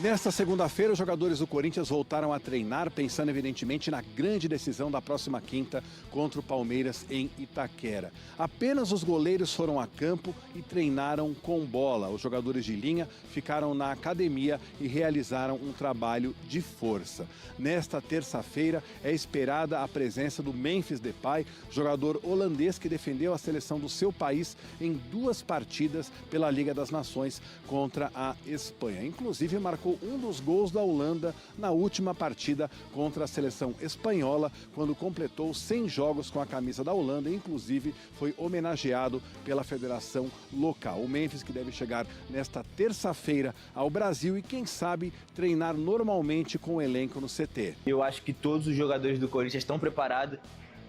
Nesta segunda-feira, os jogadores do Corinthians voltaram a treinar, pensando evidentemente na grande decisão da próxima quinta contra o Palmeiras em Itaquera. Apenas os goleiros foram a campo e treinaram com bola. Os jogadores de linha ficaram na academia e realizaram um trabalho de força. Nesta terça-feira, é esperada a presença do Memphis Depay, jogador holandês que defendeu a seleção do seu país em 2 partidas pela Liga das Nações contra a Espanha. Inclusive, marcou um dos gols da Holanda na última partida contra a seleção espanhola, quando completou 100 jogos com a camisa da Holanda e, inclusive, foi homenageado pela federação local. O Memphis, que deve chegar nesta terça-feira ao Brasil e, quem sabe, treinar normalmente com o elenco no CT. Eu acho que todos os jogadores do Corinthians estão preparados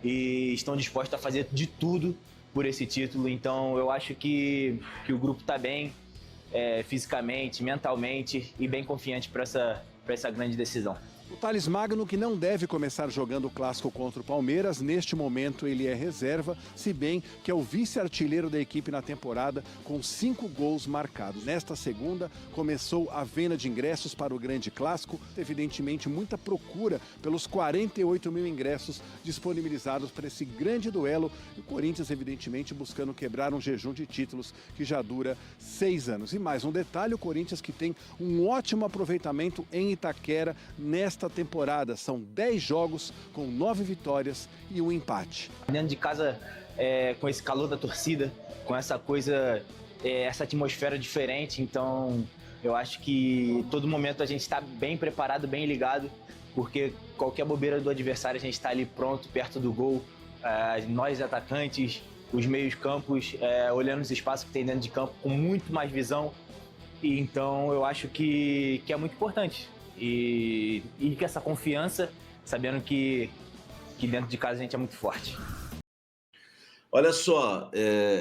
e estão dispostos a fazer de tudo por esse título, então eu acho que o grupo está bem, fisicamente, mentalmente e bem confiante para essa grande decisão. O Thales Magno, que não deve começar jogando o clássico contra o Palmeiras, neste momento ele é reserva, se bem que é o vice-artilheiro da equipe na temporada, com 5 gols marcados. Nesta segunda, começou a venda de ingressos para o grande clássico, evidentemente muita procura pelos 48 mil ingressos disponibilizados para esse grande duelo, e o Corinthians, evidentemente, buscando quebrar um jejum de títulos que já dura 6 anos. E mais um detalhe, o Corinthians que tem um ótimo aproveitamento em Itaquera nesta temporada. São 10 jogos com 9 vitórias e 1 empate. Dentro de casa, com esse calor da torcida, com essa coisa, essa atmosfera diferente, então eu acho que todo momento a gente está bem preparado, bem ligado, porque qualquer bobeira do adversário a gente está ali pronto, perto do gol, nós atacantes, os meios campos, olhando os espaços que tem dentro de campo com muito mais visão, e então eu acho que é muito importante. E com essa confiança, sabendo que dentro de casa a gente é muito forte. Olha só,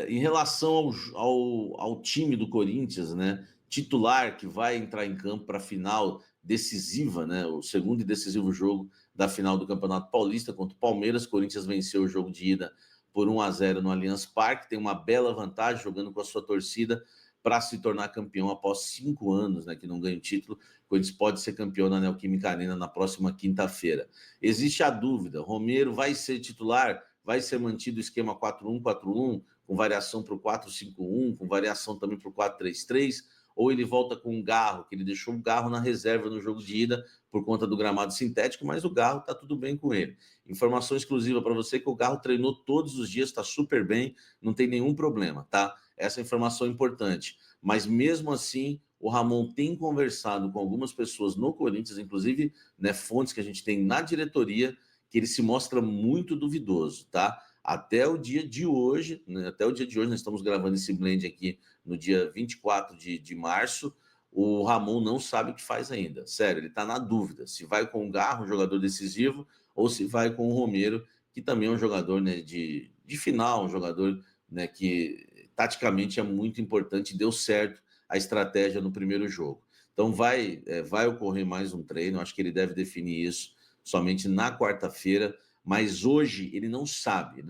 em relação ao time do Corinthians, né, titular que vai entrar em campo para a final decisiva, né, o segundo e decisivo jogo da final do Campeonato Paulista contra o Palmeiras. Corinthians venceu o jogo de ida por 1-0 no Allianz Parque, tem uma bela vantagem jogando com a sua torcida para se tornar campeão após 5 anos, né, que não ganha o título. O Corinthians pode ser campeão na Neoquímica Arena na próxima quinta-feira. Existe a dúvida, Romero vai ser titular? Vai ser mantido o esquema 4-1-4-1, com variação para o 4-5-1, com variação também para o 4-3-3, ou ele volta com o Garro, que ele deixou o Garro na reserva no jogo de ida por conta do gramado sintético, mas o Garro está tudo bem com ele. Informação exclusiva para você que o Garro treinou todos os dias, está super bem, não tem nenhum problema, tá? Essa informação é importante. Mas mesmo assim, o Ramon tem conversado com algumas pessoas no Corinthians, inclusive, né, fontes que a gente tem na diretoria, que ele se mostra muito duvidoso, tá? Até o dia de hoje, né, nós estamos gravando esse blend aqui no dia 24 de março, o Ramon não sabe o que faz ainda. Sério, ele está na dúvida se vai com o Garro, um jogador decisivo, ou se vai com o Romero, que também é um jogador, né, de final, um jogador, né, que taticamente é muito importante, deu certo a estratégia no primeiro jogo. Então vai ocorrer mais um treino, acho que ele deve definir isso somente na quarta-feira, mas hoje ele não sabe.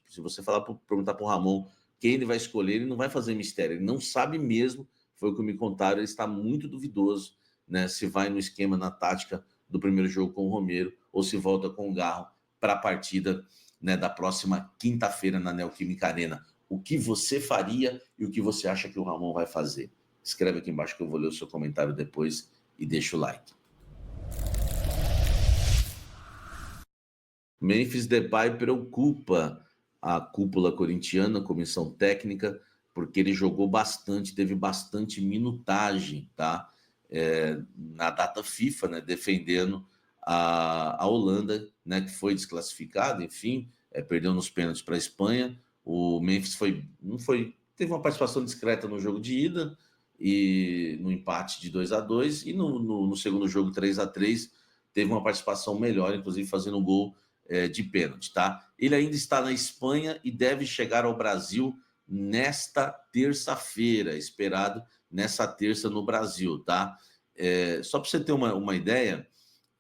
Se você perguntar para o Ramon quem ele vai escolher, ele não vai fazer mistério, ele não sabe mesmo, foi o que me contaram, ele está muito duvidoso, né, se vai no esquema, na tática do primeiro jogo com o Romero, ou se volta com o Garro para a partida, né, da próxima quinta-feira na Neoquímica Arena. O que você faria e o que você acha que o Ramon vai fazer? Escreve aqui embaixo que eu vou ler o seu comentário depois e deixa o like. Memphis Depay preocupa a cúpula corintiana, comissão técnica, porque ele jogou bastante, teve bastante minutagem, tá? Na data FIFA, né, defendendo a Holanda, né, que foi desclassificada, enfim, perdeu nos pênaltis para a Espanha. O Memphis teve uma participação discreta no jogo de ida e no empate de 2-2, e no segundo jogo 3-3 teve uma participação melhor, inclusive fazendo um gol de pênalti, tá? Ele ainda está na Espanha e deve chegar ao Brasil nesta terça-feira, esperado nessa terça no Brasil, tá? Só para você ter uma ideia,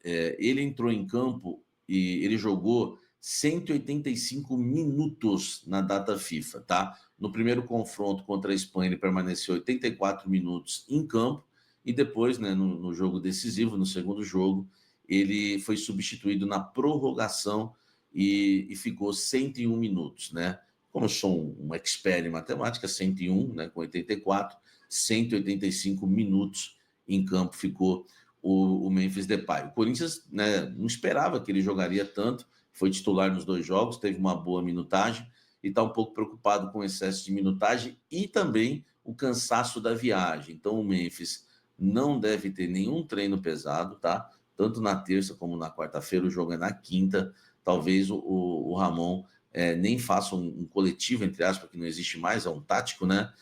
ele entrou em campo e ele jogou 185 minutos na data FIFA, tá? No primeiro confronto contra a Espanha, ele permaneceu 84 minutos em campo e depois, né, no jogo decisivo, no segundo jogo, ele foi substituído na prorrogação e ficou 101 minutos, né? Como eu sou um expert em matemática, 101, né, com 84, 185 minutos em campo ficou o Memphis Depay. O Corinthians, né, não esperava que ele jogaria tanto, foi titular nos 2 jogos, teve uma boa minutagem e está um pouco preocupado com o excesso de minutagem e também o cansaço da viagem. Então o Memphis não deve ter nenhum treino pesado, tá? Tanto na terça como na quarta-feira, o jogo é na quinta. Talvez o Ramon nem faça um coletivo, entre aspas, que não existe mais, é um tático, né?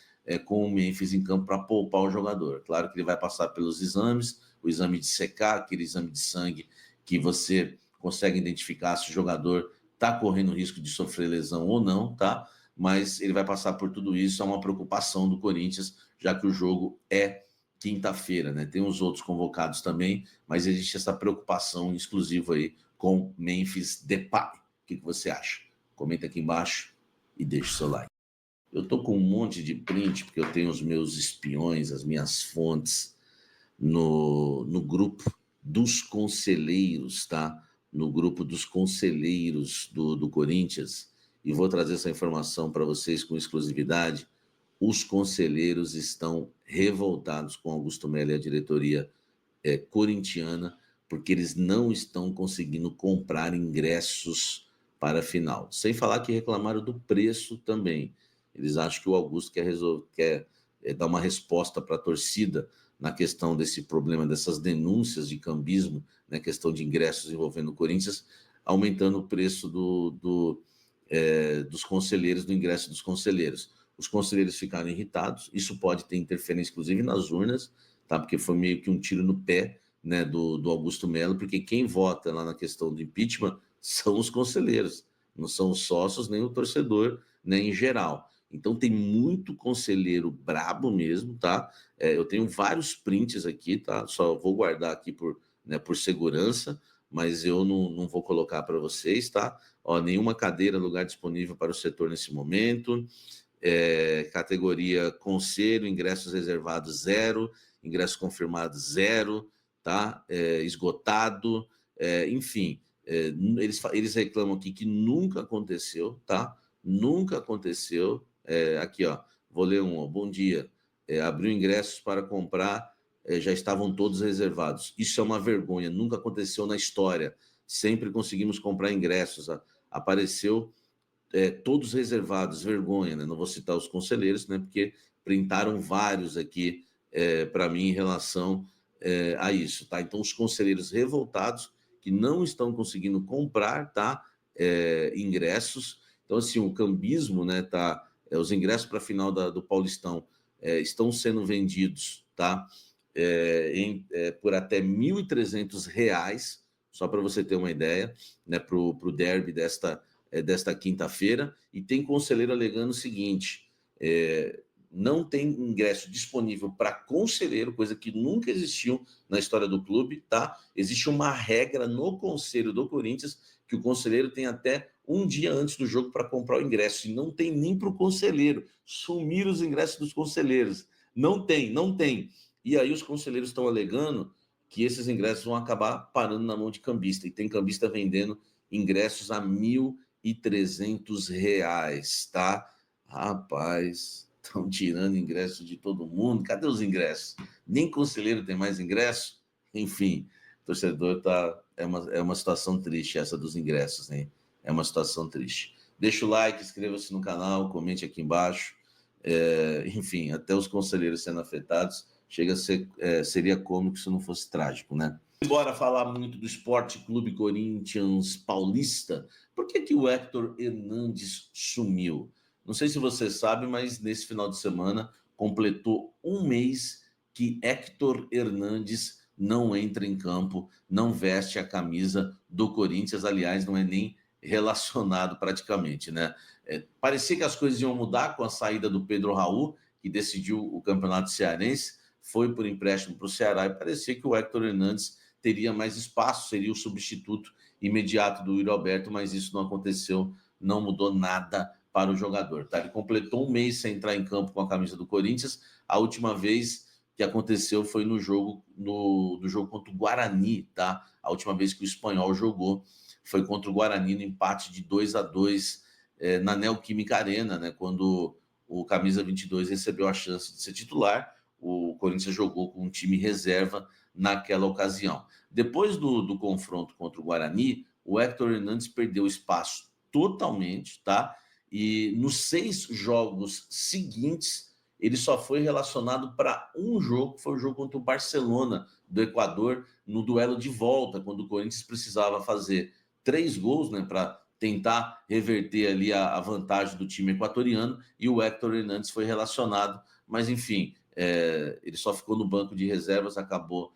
Com o Memphis em campo para poupar o jogador. Claro que ele vai passar pelos exames, o exame de secar, aquele exame de sangue que você consegue identificar se o jogador está correndo risco de sofrer lesão ou não, tá? Mas ele vai passar por tudo isso, é uma preocupação do Corinthians, já que o jogo é quinta-feira, né? Tem os outros convocados também, mas existe essa preocupação exclusiva aí com Memphis Depay. O que você acha? Comenta aqui embaixo e deixa o seu like. Eu tô com um monte de print, porque eu tenho os meus espiões, as minhas fontes no grupo dos conselheiros, tá? No grupo dos conselheiros do Corinthians, e vou trazer essa informação para vocês com exclusividade. Os conselheiros estão revoltados com Augusto Melo e a diretoria corintiana, porque eles não estão conseguindo comprar ingressos para a final. Sem falar que reclamaram do preço também. Eles acham que o Augusto quer dar uma resposta para a torcida na questão desse problema, dessas denúncias de cambismo, na questão de ingressos envolvendo o Corinthians, aumentando o preço dos conselheiros, do ingresso dos conselheiros. Os conselheiros ficaram irritados, isso pode ter interferência, inclusive, nas urnas, tá? Porque foi meio que um tiro no pé, né, do Augusto Melo, porque quem vota lá na questão do impeachment são os conselheiros, não são os sócios, nem o torcedor, nem em geral. Então tem muito conselheiro brabo mesmo, tá? Eu tenho vários prints aqui, tá? Só vou guardar aqui por segurança, mas eu não vou colocar para vocês, tá? Ó, nenhuma cadeira, lugar disponível para o setor nesse momento. Categoria conselho, ingressos reservados 0, ingressos confirmados 0, tá? Esgotado, enfim. Eles reclamam aqui que nunca aconteceu, tá? Nunca aconteceu. Aqui, ó, vou ler um. Ó, bom dia. Abriu ingressos para comprar, já estavam todos reservados. Isso é uma vergonha, nunca aconteceu na história. Sempre conseguimos comprar ingressos. Apareceu todos reservados, vergonha, né? Não vou citar os conselheiros, né? Porque printaram vários aqui para mim em relação a isso, tá? Então, os conselheiros revoltados que não estão conseguindo comprar, tá? Ingressos. Então, assim, o cambismo, né? Tá? Os ingressos para a final do Paulistão estão sendo vendidos, tá? Por até R$ 1.300, só para você ter uma ideia, né? Para o derby desta quinta-feira, e tem conselheiro alegando o seguinte: não tem ingresso disponível para conselheiro, coisa que nunca existiu na história do clube, tá? Existe uma regra no conselho do Corinthians que o conselheiro tem até um dia antes do jogo para comprar o ingresso, e não tem nem para o conselheiro. Sumiram os ingressos dos conselheiros. Não tem. E aí os conselheiros estão alegando que esses ingressos vão acabar parando na mão de cambista, e tem cambista vendendo ingressos a R$ 1.300, tá? Rapaz, estão tirando ingresso de todo mundo. Cadê os ingressos? Nem conselheiro tem mais ingresso? Enfim, o torcedor é uma situação triste essa dos ingressos, né? É uma situação triste. Deixa o like, inscreva-se no canal, comente aqui embaixo. Enfim, até os conselheiros sendo afetados, seria cômico se não fosse trágico, né? Embora falar muito do Esporte Clube Corinthians Paulista, por que o Héctor Hernandes sumiu? Não sei se você sabe, mas nesse final de semana completou um mês que Héctor Hernandes não entra em campo, não veste a camisa do Corinthians, aliás, não é nem relacionado praticamente, né? Parecia que as coisas iam mudar com a saída do Pedro Raul, que decidiu o campeonato cearense, foi por empréstimo para o Ceará, e parecia que o Héctor Hernandes teria mais espaço, seria o substituto imediato do Yuri Alberto, mas isso não aconteceu, não mudou nada para o jogador, tá? Ele completou um mês sem entrar em campo com a camisa do Corinthians. A última vez que aconteceu foi no jogo contra o Guarani, tá? A última vez que o Espanhol jogou foi contra o Guarani no empate de 2-2 na Neoquímica Arena, né? Quando o camisa 22 recebeu a chance de ser titular, o Corinthians jogou com um time reserva naquela ocasião. Depois do confronto contra o Guarani, o Héctor Hernandes perdeu espaço totalmente, tá? E nos 6 jogos seguintes, ele só foi relacionado para um jogo, que foi o jogo contra o Barcelona do Equador, no duelo de volta, quando o Corinthians precisava fazer 3 gols, né, para tentar reverter ali a vantagem do time equatoriano, e o Héctor Hernandes foi relacionado, mas enfim, ele só ficou no banco de reservas, acabou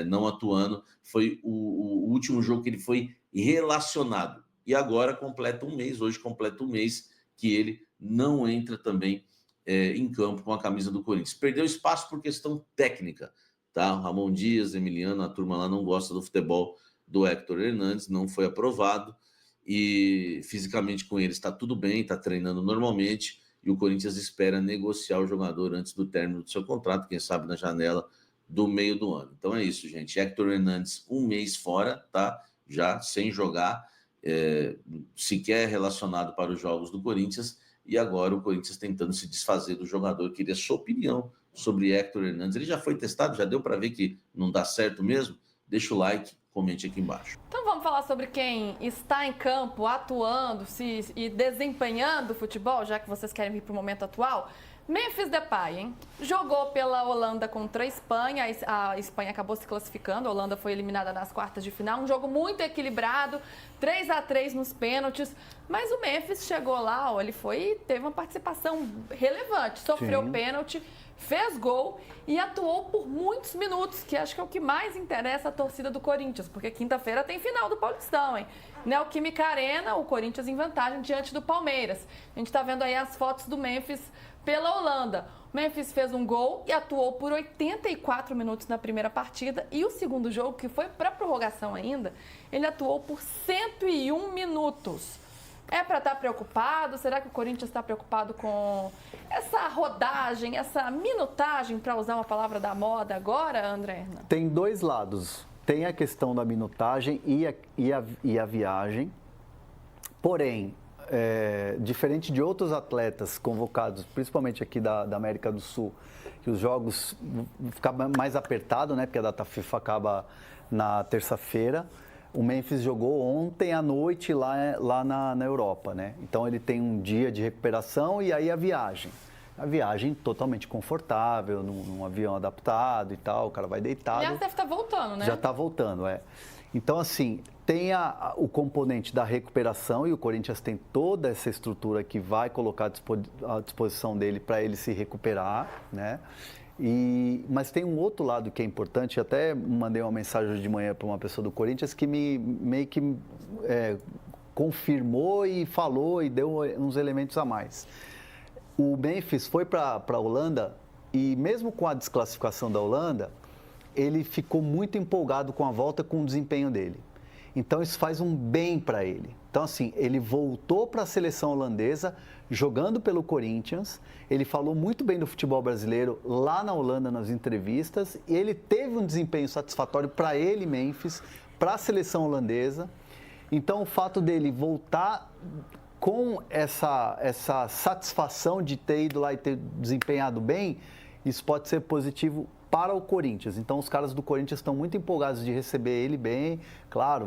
não atuando. Foi o último jogo que ele foi relacionado, e agora completa um mês, hoje completa um mês que ele não entra também em campo com a camisa do Corinthians. Perdeu espaço por questão técnica, tá? Ramon Dias, Emiliano, a turma lá não gosta do futebol do Héctor Hernandes, não foi aprovado, e fisicamente com ele está tudo bem, está treinando normalmente, e o Corinthians espera negociar o jogador antes do término do seu contrato, quem sabe na janela do meio do ano. Então é isso, gente. Héctor Hernandes, um mês fora, tá? Já sem jogar, sequer relacionado para os jogos do Corinthians, e agora o Corinthians tentando se desfazer do jogador. Queria sua opinião sobre Héctor Hernandes. Ele já foi testado, já deu para ver que não dá certo mesmo? Deixa o like, comente aqui embaixo. Então vamos falar sobre quem está em campo, atuando e desempenhando futebol, já que vocês querem vir para o momento atual. Memphis Depay, hein? Jogou pela Holanda contra a Espanha, a Espanha acabou se classificando, a Holanda foi eliminada nas quartas de final, um jogo muito equilibrado, 3-3 nos pênaltis, mas o Memphis chegou lá, ó, ele teve uma participação relevante, sofreu pênalti, fez gol e atuou por muitos minutos, que acho que é o que mais interessa a torcida do Corinthians, porque quinta-feira tem final do Paulistão, hein? Neoquímica Arena, o Corinthians em vantagem diante do Palmeiras. A gente tá vendo aí as fotos do Memphis pela Holanda. O Memphis fez um gol e atuou por 84 minutos na primeira partida, e o segundo jogo, que foi para prorrogação ainda, ele atuou por 101 minutos. É para estar preocupado? Será que o Corinthians está preocupado com essa rodagem, essa minutagem, para usar uma palavra da moda agora, André Hernan? Tem 2 lados. Tem a questão da minutagem e a viagem. Porém, diferente de outros atletas convocados, principalmente aqui da América do Sul, que os jogos ficam mais apertados, né? Porque a data FIFA acaba na terça-feira. O Memphis jogou ontem à noite lá na Europa, né? Então ele tem um dia de recuperação e aí a viagem. A viagem totalmente confortável, num avião adaptado e tal, o cara vai deitado. Aliás, deve estar voltando, né? Já está voltando, Então, assim, tem o componente da recuperação, e o Corinthians tem toda essa estrutura que vai colocar à disposição dele para ele se recuperar, né? Mas tem um outro lado que é importante, até mandei uma mensagem de manhã para uma pessoa do Corinthians que meio que confirmou e falou e deu uns elementos a mais. O Memphis foi para a Holanda e mesmo com a desclassificação da Holanda, ele ficou muito empolgado com a volta, com o desempenho dele. Então isso faz um bem para ele. Então assim, ele voltou para a seleção holandesa, jogando pelo Corinthians, ele falou muito bem do futebol brasileiro lá na Holanda nas entrevistas, e ele teve um desempenho satisfatório para ele, Memphis, para a seleção holandesa. Então o fato dele voltar com essa satisfação de ter ido lá e ter desempenhado bem, isso pode ser positivo para o Corinthians. Então os caras do Corinthians estão muito empolgados de receber ele bem, claro,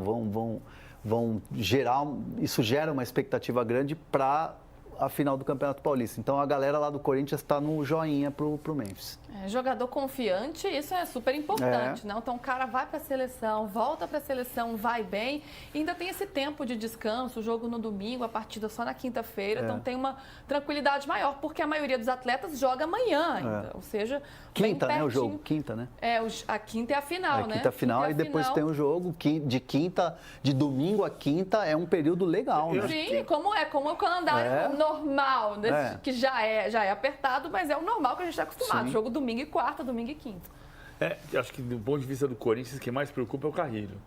vão gerar, isso gera uma expectativa grande para a final do Campeonato Paulista. Então a galera lá do Corinthians está no joinha pro Memphis. Jogador confiante, isso é super importante, né? Então o cara vai para a seleção, volta para a seleção, vai bem, e ainda tem esse tempo de descanso, o jogo no domingo, a partida só na quinta-feira, então tem uma tranquilidade maior, porque a maioria dos atletas joga amanhã ainda, ou seja, quinta, né? O jogo, quinta, né? A quinta é a final, né? Quinta é a final, e depois tem o jogo de domingo a quinta, é um período legal, né? Sim, como o calendário normal, que já é apertado, mas é o normal que a gente está acostumado. Sim. Jogo domingo e quarta, domingo e quinta. Acho que do ponto de vista do Corinthians, o que mais preocupa é o Carrilho.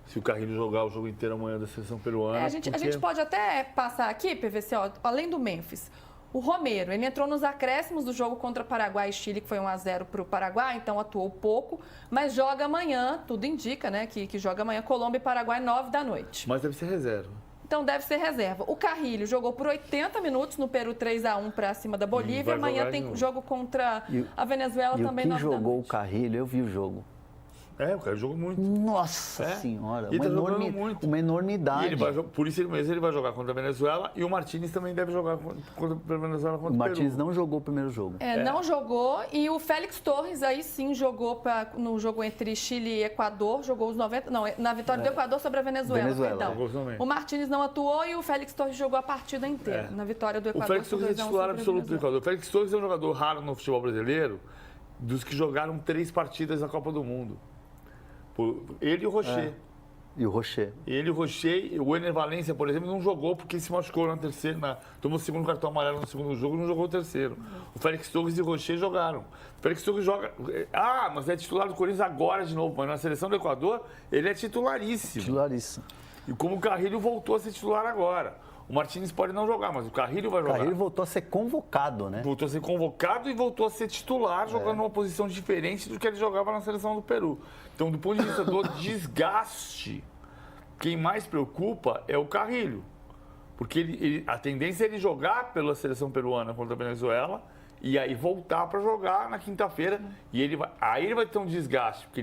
Se o Carrilho jogar o jogo inteiro amanhã da seleção peruana... A gente pode até passar aqui, PVC, além do Memphis. o Romero. Ele entrou nos acréscimos do jogo contra Paraguai e Chile, que foi 1-0 para o Paraguai, então atuou pouco, mas joga amanhã, tudo indica, né, que joga amanhã Colômbia e Paraguai, 9 da noite. Mas deve ser reserva. Então deve ser reserva. O Carrilho jogou por 80 minutos no Peru 3-1 para cima da Bolívia. Amanhã tem jogo contra a Venezuela também 9 da noite. E o que jogou o Carrilho, eu vi o jogo. É, o cara jogou muito. Nossa Senhora, Ele tá jogando muito. uma enormidade. E ele vai, por isso mesmo ele vai jogar contra a Venezuela e o Martínez também deve jogar contra a Venezuela contra o Martínez Peru. não jogou o primeiro jogo. Não jogou, e o Félix Torres aí sim jogou no jogo entre Chile e Equador, jogou os 90, não, na vitória do Equador sobre a Venezuela. Jogou também. O Martínez não atuou e o Félix Torres jogou a partida inteira, na vitória do Equador. O Félix Torres é titular absoluto do Equador. O Félix Torres é um jogador raro no futebol brasileiro, dos que jogaram 3 partidas na Copa do Mundo. Ele e o Rocher. E o Rocher. Ele e o Rocher, o Ener Valencia, por exemplo, não jogou porque se machucou na terceira, tomou o segundo cartão amarelo no segundo jogo e não jogou o terceiro. O Félix Torres e o Rocher jogaram. O Félix Torres joga... mas é titular do Corinthians agora de novo, mas na seleção do Equador ele é titularíssimo. Titularíssimo. E como o Carrilho voltou a ser titular agora. O Martínez pode não jogar, mas o Carrilho vai jogar. O Carrilho voltou a ser convocado, né? Voltou a ser convocado e voltou a ser titular, jogando numa posição diferente do que ele jogava na seleção do Peru. Então, do ponto de vista do desgaste, quem mais preocupa é o Carrilho. Porque a tendência é ele jogar pela seleção peruana contra a Venezuela e aí voltar para jogar na quinta-feira. E aí ele vai ter um desgaste, porque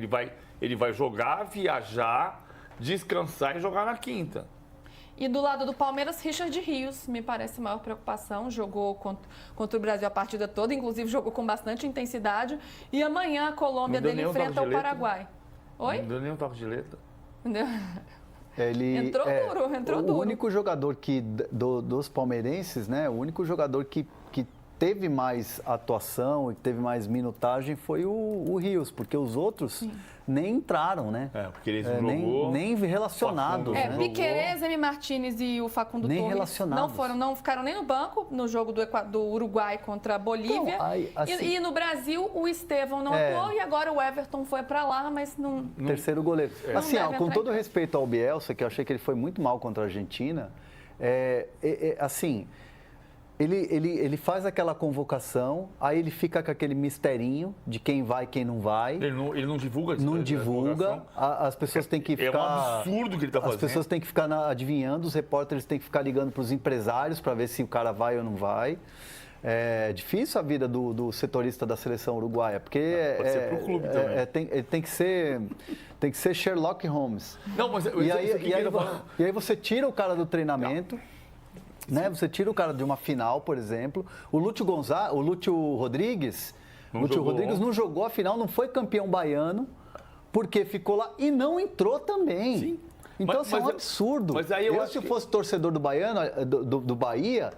ele vai jogar, viajar, descansar e jogar na quinta. E do lado do Palmeiras, Richard Rios, me parece a maior preocupação, jogou contra o Brasil a partida toda, inclusive jogou com bastante intensidade. E amanhã a Colômbia dele enfrenta o Paraguai. Oi? Não deu nenhum toque de letra. Entendeu? Ele entrou duro. O único jogador dos palmeirenses, né? O único jogador que teve mais atuação e teve mais minutagem foi o Rios, porque os outros nem entraram, né? Porque eles jogou, nem relacionados. Né? Piquerez, Emi Martínez e o Facundo nem Torres relacionados. não ficaram nem no banco no jogo do Uruguai contra a Bolívia. Então, assim, e no Brasil o Estevão não atuou e agora o Everton foi para lá, mas não. Terceiro goleiro. Assim, com todo respeito ao Bielsa, que eu achei que ele foi muito mal contra a Argentina, assim. Ele faz aquela convocação, aí ele fica com aquele misterinho de quem vai e quem não vai. Ele não divulga. Não divulga. As pessoas têm que ficar... É um absurdo que ele está fazendo. As pessoas têm que ficar adivinhando, os repórteres têm que ficar ligando para os empresários para ver se o cara vai ou não vai. É difícil a vida do setorista da seleção uruguaia, porque pode ser pro clube também. Tem que ser Sherlock Holmes. Não, mas e aí você tira o cara do treinamento... Né? Você tira o cara de uma final, por exemplo. O Lúcio Rodrigues não jogou a final, não foi campeão baiano, porque ficou lá e não entrou também. Sim. Então, é um absurdo. Mas aí se eu fosse torcedor do Bahia,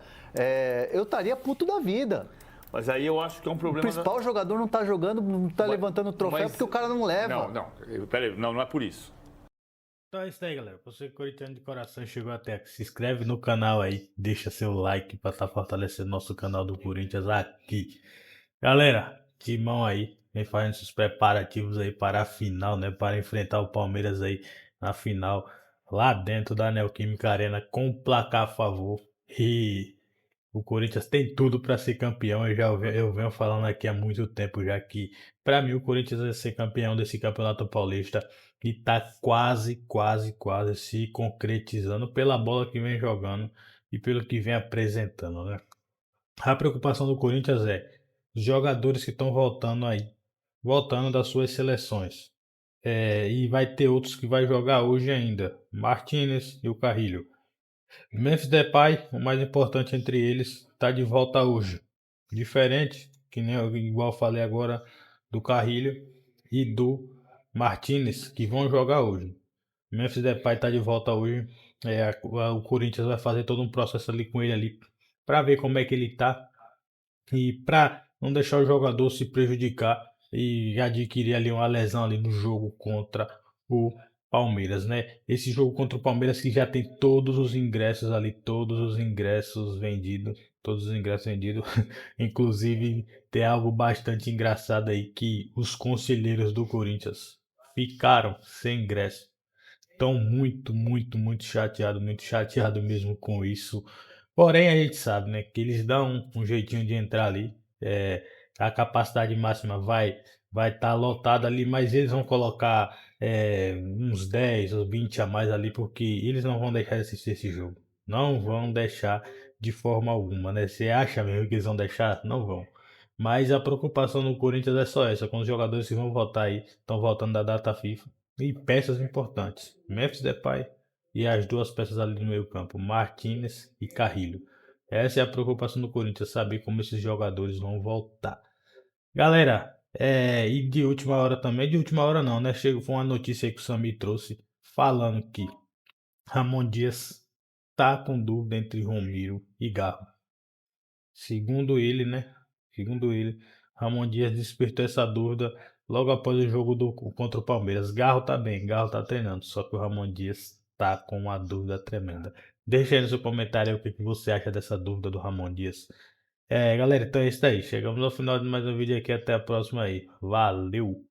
eu estaria puto da vida. Mas aí eu acho que é um problema... O principal jogador não está jogando, não está levantando o troféu porque o cara não leva. Não é por isso. Então é isso aí, galera. Você corintiano de coração chegou até aqui. Se inscreve no canal aí, deixa seu like para estar fortalecendo nosso canal do Corinthians aqui. Galera, timão aí, vem fazendo esses preparativos aí para a final, né? Para enfrentar o Palmeiras aí na final, lá dentro da Neoquímica Arena, com placar a favor. E o Corinthians tem tudo para ser campeão. Eu venho falando aqui há muito tempo já que, para mim, o Corinthians vai ser campeão desse Campeonato Paulista. E tá quase se concretizando pela bola que vem jogando e pelo que vem apresentando, né? A preocupação do Corinthians é os jogadores que estão voltando das suas seleções. E vai ter outros que vai jogar hoje ainda, Martínez e o Carrilho. Memphis Depay, o mais importante entre eles, está de volta hoje. Diferente, igual eu falei agora, do Carrilho e do Martínez, que vão jogar hoje. Memphis Depay está de volta hoje. O Corinthians vai fazer todo um processo ali com ele ali para ver como é que ele tá e para não deixar o jogador se prejudicar e adquirir ali uma lesão ali no jogo contra o Palmeiras, né? Esse jogo contra o Palmeiras que já tem todos os ingressos ali, todos os ingressos vendidos. Inclusive tem algo bastante engraçado aí, que os conselheiros do Corinthians ficaram sem ingresso. Estão muito chateado mesmo com isso, Porém, a gente sabe, né, que eles dão um jeitinho de entrar ali. A capacidade máxima vai estar lotada ali, mas eles vão colocar uns 10 ou 20 a mais ali, porque eles não vão deixar de assistir esse jogo. Não vão deixar de forma alguma, né? Você acha mesmo que eles vão deixar? Não vão. Mas a preocupação no Corinthians é só essa, com os jogadores que vão voltar aí, estão voltando da data FIFA, e peças importantes. Memphis Depay e as duas peças ali no meio campo, Martinez e Carrilho. Essa é a preocupação do Corinthians, saber como esses jogadores vão voltar. Galera, e de última hora também, de última hora não, né? Foi uma notícia aí que o Samir trouxe, falando que Ramon Dias tá com dúvida entre Romero e Garro. Segundo ele, né? Segundo ele, Ramon Dias despertou essa dúvida logo após o jogo contra o Palmeiras. Garro tá bem, Garro tá treinando, só que o Ramon Dias tá com uma dúvida tremenda. Deixa aí no seu comentário aí o que você acha dessa dúvida do Ramon Dias. Galera, então é isso aí. Chegamos ao final de mais um vídeo aqui. Até a próxima aí. Valeu!